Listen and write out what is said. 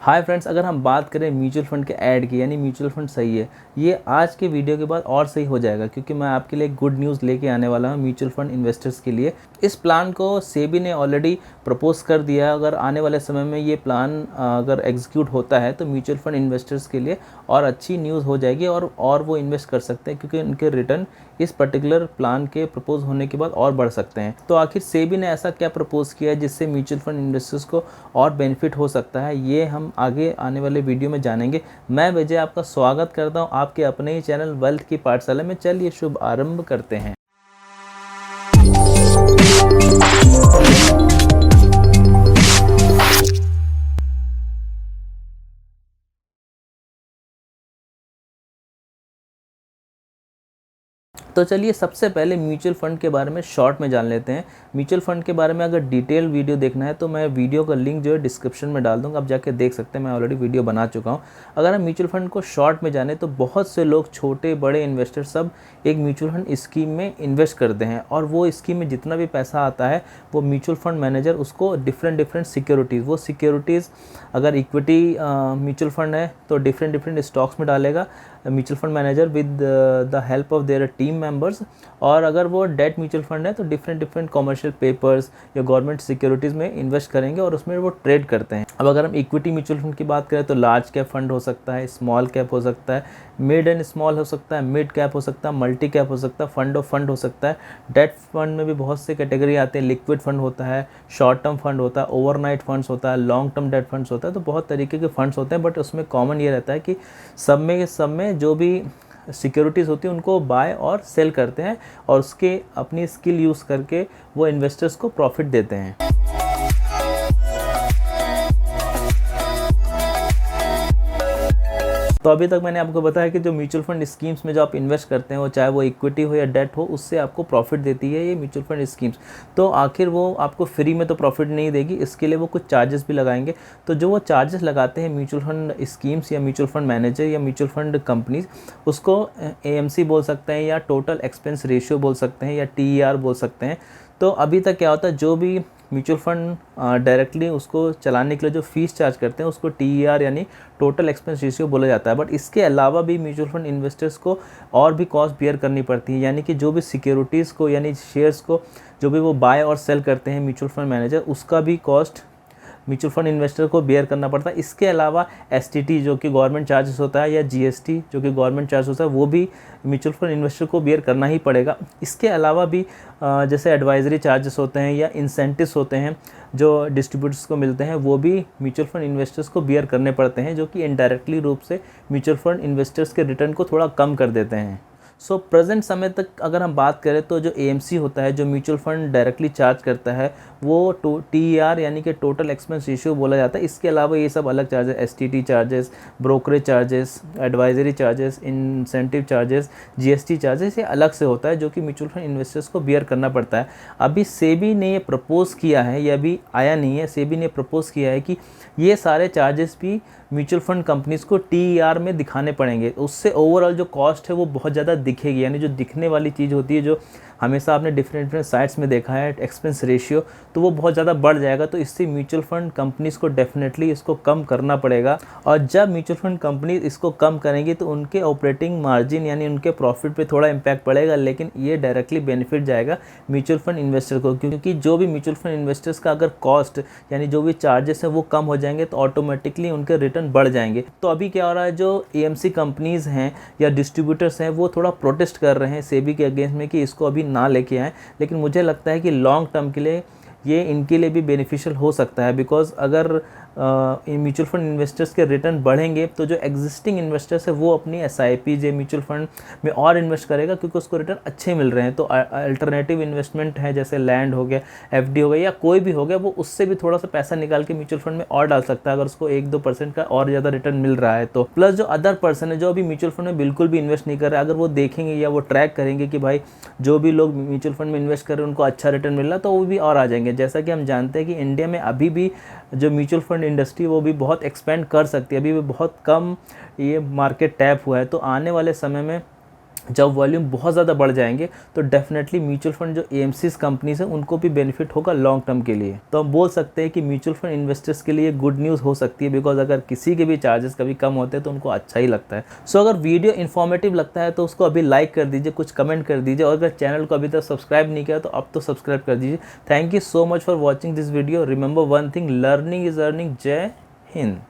Hi friends, अगर हम बात करें म्यूचुअल फंड के ऐड की, यानी म्यूचुअल फंड सही है, ये आज के वीडियो के बाद और सही हो जाएगा क्योंकि मैं आपके लिए एक गुड न्यूज़ लेके आने वाला हूँ म्यूचुअल फंड इन्वेस्टर्स के लिए। इस प्लान को सेबी ने ऑलरेडी प्रपोज कर दिया है। अगर आने वाले समय में ये प्लान अगर एग्जीक्यूट होता है तो म्यूचुअल फंड इन्वेस्टर्स के लिए और अच्छी न्यूज़ हो जाएगी और वो इन्वेस्ट कर सकते हैं क्योंकि उनके रिटर्न इस पर्टिकुलर प्लान के प्रपोज होने के बाद और बढ़ सकते हैं। तो आखिर सेबी ने ऐसा क्या प्रपोज किया है जिससे म्यूचुअल फंड इन्वेस्टर्स को और बेनिफिट हो सकता है, ये हम आगे आने वाले वीडियो में जानेंगे। मैं विजय आपका स्वागत करता हूं आपके अपने ही चैनल वेल्थ की पाठशाला में। चलिए शुभ आरंभ करते हैं। तो चलिए सबसे पहले म्यूचुअल फ़ंड के बारे में शॉर्ट में जान लेते हैं। म्यूचुअल फ़ंड के बारे में अगर डिटेल वीडियो देखना है तो मैं वीडियो का लिंक जो है डिस्क्रिप्शन में डाल दूँगा, आप जाके देख सकते हैं। मैं ऑलरेडी वीडियो बना चुका हूँ। अगर हम म्यूचुअल फ़ंड को शॉर्ट में जाने तो बहुत से लोग, छोटे बड़े इन्वेस्टर सब एक म्यूचुअल फंड स्कीम में इन्वेस्ट करते हैं और वो स्कीम में जितना भी पैसा आता है वो म्यूचुअल फंड मैनेजर उसको डिफरेंट सिक्योरिटीज़, वो सिक्योरिटीज़ अगर इक्विटी म्यूचुअल फंड है तो डिफरेंट स्टॉक्स में डालेगा mutual fund manager with the help of their team members. और अगर वो डेट म्यूचुअल फंड है तो डिफरेंट कॉमर्शियल पेपर्स या गवर्नमेंट सिक्योरिटीज़ में इन्वेस्ट करेंगे और उसमें वो ट्रेड करते हैं। अब अगर हम इक्विटी म्यूचुअल फंड की बात करें तो लार्ज कैप फंड हो सकता है, स्मॉल कैप हो सकता है, मिड एंड स्मॉल हो सकता है, मिड कैप हो सकता है, मल्टी कैप हो सकता है, फंड ऑफ फंड हो सकता है। डेट फंड में भी बहुत से कैटेगरी आते हैं। लिक्विड फंड होता है, शॉर्ट टर्म फंड होता है, ओवरनाइट फंड्स होता है, लॉन्ग टर्म डेट फंड्स होता है। तो बहुत तरीके के फंड्स होते हैं, बट उसमें कॉमन ये रहता है कि सब में जो भी सिक्योरिटीज़ होती है उनको बाय और सेल करते हैं और उसके अपनी स्किल यूज़ करके वो इन्वेस्टर्स को प्रॉफिट देते हैं। तो अभी तक मैंने आपको बताया कि जो म्यूचुअल फंड स्कीम्स में जो आप इन्वेस्ट करते हैं, वो चाहे वो इक्विटी हो या डेट हो, उससे आपको प्रॉफिट देती है ये म्यूचुअल फंड स्कीम्स। तो आखिर वो आपको फ्री में तो प्रॉफिट नहीं देगी, इसके लिए वो कुछ चार्जेस भी लगाएंगे। तो जो वो चार्जेस लगाते हैं म्यूचुअल फंड स्कीम्स या म्यूचुअल फंड मैनेजर या म्यूचुअल फंड कंपनीज, उसको AMC बोल सकते हैं या टोटल एक्सपेंस रेशियो बोल सकते हैं या TER बोल सकते हैं। तो अभी तक क्या होता है, जो भी म्यूचुअल फंड डायरेक्टली उसको चलाने के लिए जो फीस चार्ज करते हैं उसको TER यानी टोटल एक्सपेंस रेशियो बोला जाता है। बट इसके अलावा भी म्यूचुअल फंड इन्वेस्टर्स को और भी कॉस्ट बियर करनी पड़ती है, यानी कि जो भी सिक्योरिटीज़ को यानी शेयर्स को जो भी वो बाय और सेल करते हैं म्यूचुअल फंड मैनेजर, उसका भी कॉस्ट म्यूचुअल फंड इन्वेस्टर को बेयर करना पड़ता है। इसके अलावा STT जो कि गवर्नमेंट चार्जेस होता है या GST जो कि गवर्नमेंट चार्ज होता है, वो भी म्यूचुअल फंड इन्वेस्टर को बेयर करना ही पड़ेगा। इसके अलावा भी जैसे एडवाइजरी चार्जेस होते हैं या इंसेंटिव्स होते हैं जो डिस्ट्रीब्यूटर्स को मिलते हैं, वो भी म्यूचुअल फंड इन्वेस्टर्स को बेयर करने पड़ते हैं, जो कि इनडायरेक्टली रूप से म्यूचुअल फंड इन्वेस्टर्स के रिटर्न को थोड़ा कम कर देते हैं। सो प्रेजेंट समय तक अगर हम बात करें तो जो AMC होता है, जो म्यूचुअल फंड डायरेक्टली चार्ज करता है, वो TER यानी कि टोटल एक्सपेंस रेशियो बोला जाता है। इसके अलावा ये सब अलग charges, STT charges, brokerage charges, advisory charges, incentive charges, GST charges, ये अलग से होता है जो कि म्यूचुअल फंड इन्वेस्टर्स को बियर करना पड़ता है। अभी सेबी ने ये प्रपोज़ किया है, ये अभी आया नहीं है, सेबी ने प्रपोज़ किया है कि ये सारे चार्जेस भी म्यूचुअल फंड कंपनीज़ को TER में दिखाने पड़ेंगे। उससे ओवरऑल जो कॉस्ट है वो बहुत ज़्यादा दिखेगी, यानी जो दिखने वाली चीज़ होती है, जो हमेशा आपने डिफरेंट साइट्स में देखा है एक्सपेंस रेशियो, तो वो बहुत ज़्यादा बढ़ जाएगा। तो इससे म्यूचुअल फंड कंपनीज़ को डेफिनेटली इसको कम करना पड़ेगा और जब म्यूचुअल फंड कंपनी इसको कम करेंगी तो उनके ऑपरेटिंग मार्जिन यानी उनके प्रॉफिट पे थोड़ा इम्पैक्ट पड़ेगा, लेकिन ये डायरेक्टली बेनिफिट जाएगा म्यूचुअल फंड इन्वेस्टर को, क्योंकि जो भी म्यूचुअल फंड इन्वेस्टर्स का अगर कॉस्ट यानी जो भी चार्जेस है वो कम हो जाएंगे तो ऑटोमेटिकली उनके रिटर्न बढ़ जाएंगे। तो अभी क्या हो रहा है, जो AMC कंपनीज़ हैं या डिस्ट्रीब्यूटर्स हैं वो थोड़ा प्रोटेस्ट कर रहे हैं सेबी के अगेंस्ट में कि इसको अभी ना लेके आएँ, लेकिन मुझे लगता है कि लॉन्ग टर्म के लिए ये इनके लिए भी बेनिफिशियल हो सकता है। बिकॉज अगर म्यूचुअल फंड इन्वेस्टर्स के रिटर्न बढ़ेंगे तो जो एग्जिस्टिंग इन्वेस्टर्स है वो अपनी SIP जो म्यूचुअल फंड में और इन्वेस्ट करेगा क्योंकि उसको रिटर्न अच्छे मिल रहे हैं। तो अल्टरनेटिव इन्वेस्टमेंट है जैसे लैंड हो गया, FD हो गया या कोई भी हो गया, वो उससे भी थोड़ा सा पैसा निकाल के म्यूचुअल फंड में और डाल सकता है अगर उसको 1-2% का और ज़्यादा रिटर्न मिल रहा है तो। प्लस जो अदर पर्सन है जो अभी म्यूचुअल फंड में बिल्कुल भी इन्वेस्ट नहीं कर रहे, अगर वो देखेंगे या वो ट्रैक करेंगे कि भाई जो भी लोग म्यूचुअल फंड में इन्वेस्ट कर रहे हैं उनको अच्छा रिटर्न मिल रहा है, तो वो भी और आ जाएंगे। जैसा कि हम जानते हैं कि इंडिया में अभी भी जो म्यूचुअल फंड इंडस्ट्री वो भी बहुत एक्सपेंड कर सकती है, अभी भी बहुत कम ये मार्केट टैप हुआ है। तो आने वाले समय में जब वॉल्यूम बहुत ज़्यादा बढ़ जाएंगे तो डेफिनेटली म्यूचुअल फंड जो एएमसीज कंपनीज हैं उनको भी बेनिफिट होगा लॉन्ग टर्म के लिए। तो हम बोल सकते हैं कि म्यूचुअल फंड इन्वेस्टर्स के लिए गुड न्यूज़ हो सकती है, बिकॉज अगर किसी के भी चार्जेस कभी कम होते हैं तो उनको अच्छा ही लगता है। सो अगर वीडियो इन्फॉर्मेटिव लगता है तो उसको अभी लाइक कर दीजिए, कुछ कमेंट कर दीजिए, और अगर चैनल को अभी तक सब्सक्राइब नहीं किया तो अब तो सब्सक्राइब कर दीजिए। Thank you so much for watching this video. Remember one thing, learning is earning. जय हिंद।